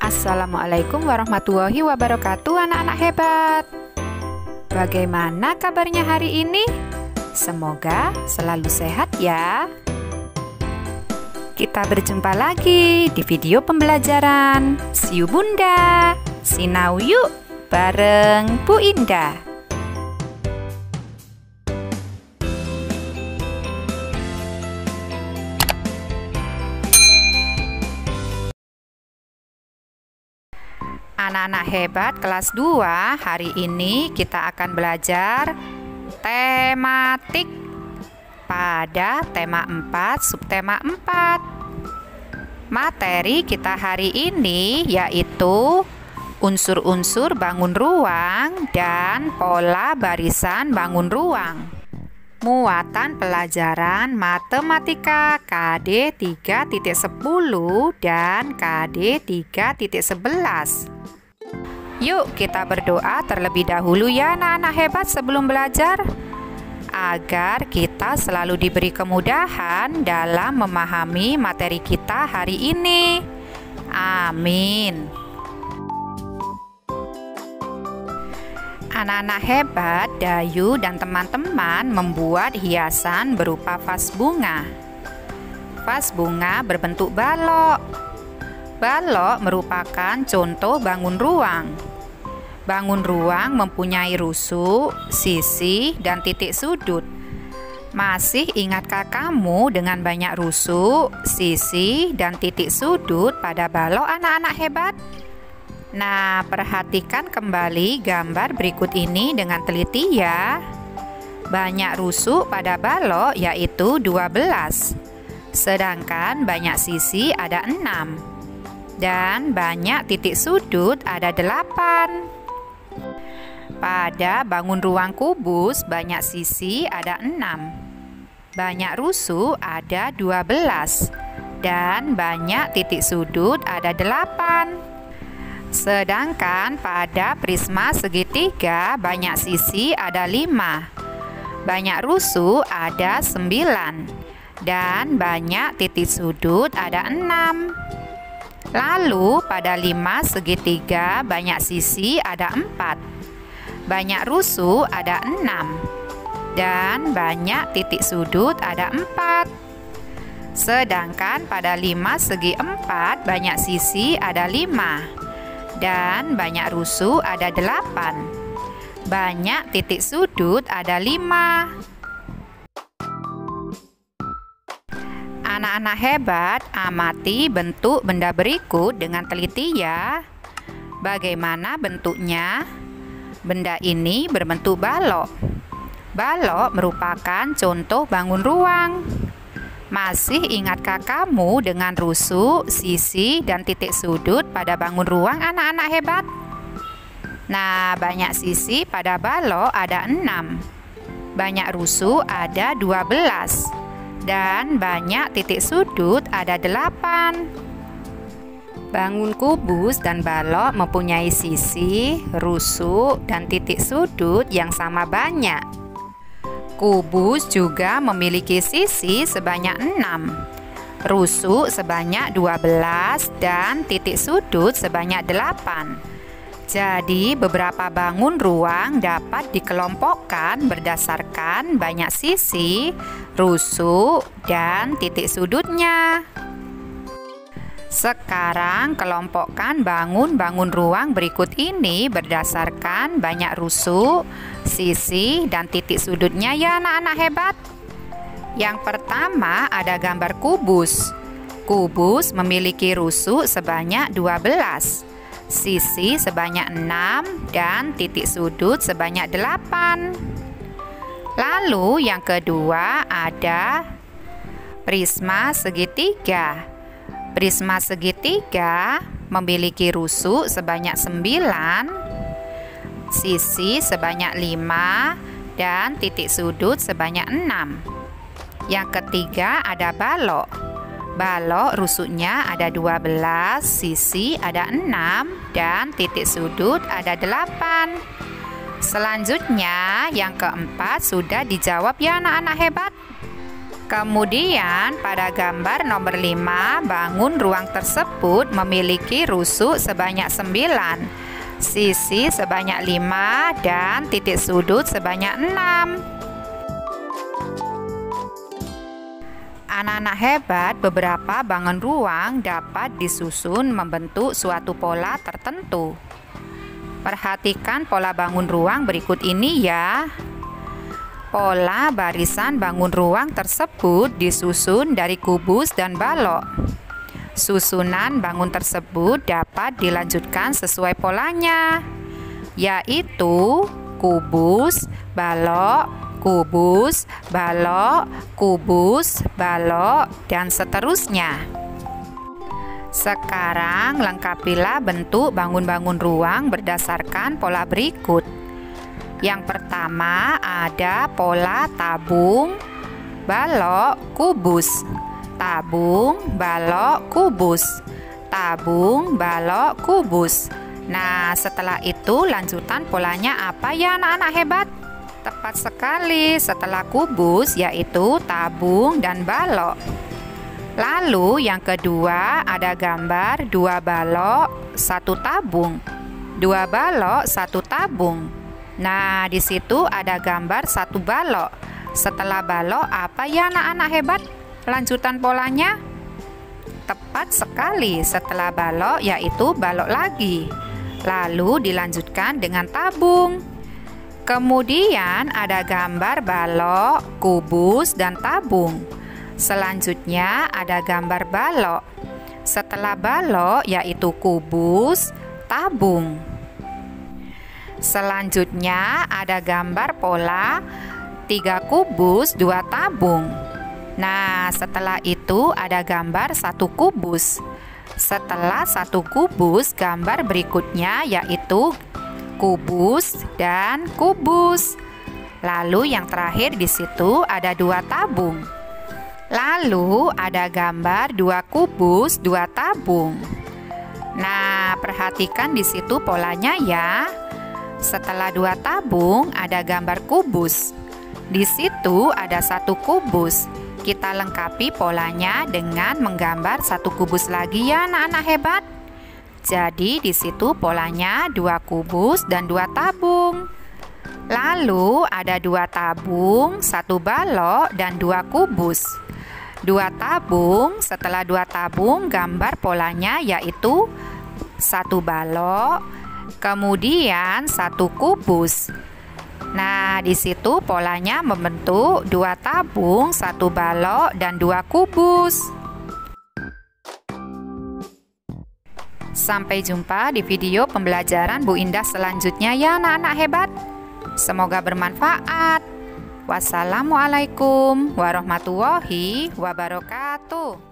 Assalamualaikum warahmatullahi wabarakatuh, anak-anak hebat. Bagaimana kabarnya hari ini? Semoga selalu sehat ya. Kita berjumpa lagi di video pembelajaran Siu Bunda, Sinau yuk bareng Bu Indah. Anak-anak hebat kelas 2, hari ini kita akan belajar tematik pada tema 4, subtema 4. Materi kita hari ini yaitu unsur-unsur bangun ruang dan pola barisan bangun ruang. Muatan pelajaran matematika KD 3.10 dan KD 3.11. Yuk kita berdoa terlebih dahulu ya anak-anak hebat sebelum belajar, agar kita selalu diberi kemudahan dalam memahami materi kita hari ini. Amin. Anak-anak hebat, Dayu dan teman-teman membuat hiasan berupa vas bunga. Vas bunga berbentuk balok. Balok merupakan contoh bangun ruang. Bangun ruang mempunyai rusuk, sisi, dan titik sudut. Masih ingatkah kamu dengan banyak rusuk, sisi, dan titik sudut pada balok anak-anak hebat? Nah, perhatikan kembali gambar berikut ini dengan teliti ya. Banyak rusuk pada balok yaitu 12. Sedangkan banyak sisi ada 6. Dan banyak titik sudut ada 8. Pada bangun ruang kubus banyak sisi ada 6. Banyak rusuk ada 12. Dan banyak titik sudut ada 8. Sedangkan pada prisma segitiga banyak sisi ada 5. Banyak rusuk ada 9. Dan banyak titik sudut ada 6. Lalu pada 5 segitiga banyak sisi ada 4. Banyak rusuk ada 6. Dan banyak titik sudut ada 4. Sedangkan pada 5 segi 4 banyak sisi ada 5. Dan banyak rusuk ada 8. Banyak titik sudut ada 5. Anak-anak hebat, amati bentuk benda berikut dengan teliti ya. Bagaimana bentuknya? Benda ini berbentuk balok. Balok merupakan contoh bangun ruang. Masih ingatkah kamu dengan rusuk, sisi, dan titik sudut pada bangun ruang anak-anak hebat? Nah, banyak sisi pada balok ada 6. Banyak rusuk ada 12. Dan banyak titik sudut ada 8. Bangun kubus dan balok mempunyai sisi, rusuk, dan titik sudut yang sama banyak. Kubus juga memiliki sisi sebanyak 6, rusuk sebanyak 12, dan titik sudut sebanyak 8. Jadi beberapa bangun ruang dapat dikelompokkan berdasarkan banyak sisi, rusuk, dan titik sudutnya. Sekarang kelompokkan bangun ruang berikut ini berdasarkan banyak rusuk, sisi, dan titik sudutnya ya anak-anak hebat. Yang pertama ada gambar kubus. Kubus memiliki rusuk sebanyak 12, sisi sebanyak 6, dan titik sudut sebanyak 8. Lalu yang kedua ada prisma segitiga. Prisma segitiga memiliki rusuk sebanyak 9, sisi sebanyak 5, dan titik sudut sebanyak 6. Yang ketiga ada balok. Balok rusuknya ada 12, sisi ada 6, dan titik sudut ada 8. Selanjutnya yang keempat sudah dijawab ya anak-anak hebat. Kemudian pada gambar nomor 5, bangun ruang tersebut memiliki rusuk sebanyak 9, sisi sebanyak 5, dan titik sudut sebanyak 6. Anak-anak hebat, beberapa bangun ruang dapat disusun membentuk suatu pola tertentu. Perhatikan pola bangun ruang berikut ini ya. Pola barisan bangun ruang tersebut disusun dari kubus dan balok. Susunan bangun tersebut dapat dilanjutkan sesuai polanya, yaitu kubus, balok, kubus, balok, kubus, balok, dan seterusnya. Sekarang lengkapilah bentuk bangun-bangun ruang berdasarkan pola berikut. Yang pertama ada pola tabung, balok, kubus. Tabung, balok, kubus. Tabung, balok, kubus. Nah, setelah itu lanjutan polanya apa ya anak-anak hebat? Tepat sekali, setelah kubus yaitu tabung dan balok. Lalu yang kedua ada gambar 2 balok, 1 tabung. 2 balok, 1 tabung. Nah, di situ ada gambar 1 balok. Setelah balok apa ya anak-anak hebat? Lanjutan polanya? Tepat sekali, setelah balok yaitu balok lagi. Lalu dilanjutkan dengan tabung. Kemudian ada gambar balok, kubus, dan tabung. Selanjutnya ada gambar balok. Setelah balok yaitu kubus, tabung. Selanjutnya ada gambar pola 3 kubus 2 tabung. Nah, setelah itu ada gambar 1 kubus. Setelah 1 kubus, gambar berikutnya yaitu kubus dan kubus. Lalu yang terakhir di situ ada 2 tabung. Lalu ada gambar 2 kubus 2 tabung. Nah, perhatikan di situ polanya ya. Setelah 2 tabung ada gambar kubus. Di situ ada 1 kubus. Kita lengkapi polanya dengan menggambar 1 kubus lagi ya anak-anak hebat. Jadi di situ polanya 2 kubus dan 2 tabung. Lalu ada 2 tabung, 1 balok dan 2 kubus. 2 tabung, setelah 2 tabung gambar polanya yaitu 1 balok, kemudian 1 kubus. Nah, di situ polanya membentuk 2 tabung, 1 balok, dan 2 kubus. Sampai jumpa di video pembelajaran Bu Indah selanjutnya ya anak-anak hebat. Semoga bermanfaat. Wassalamualaikum warahmatullahi wabarakatuh.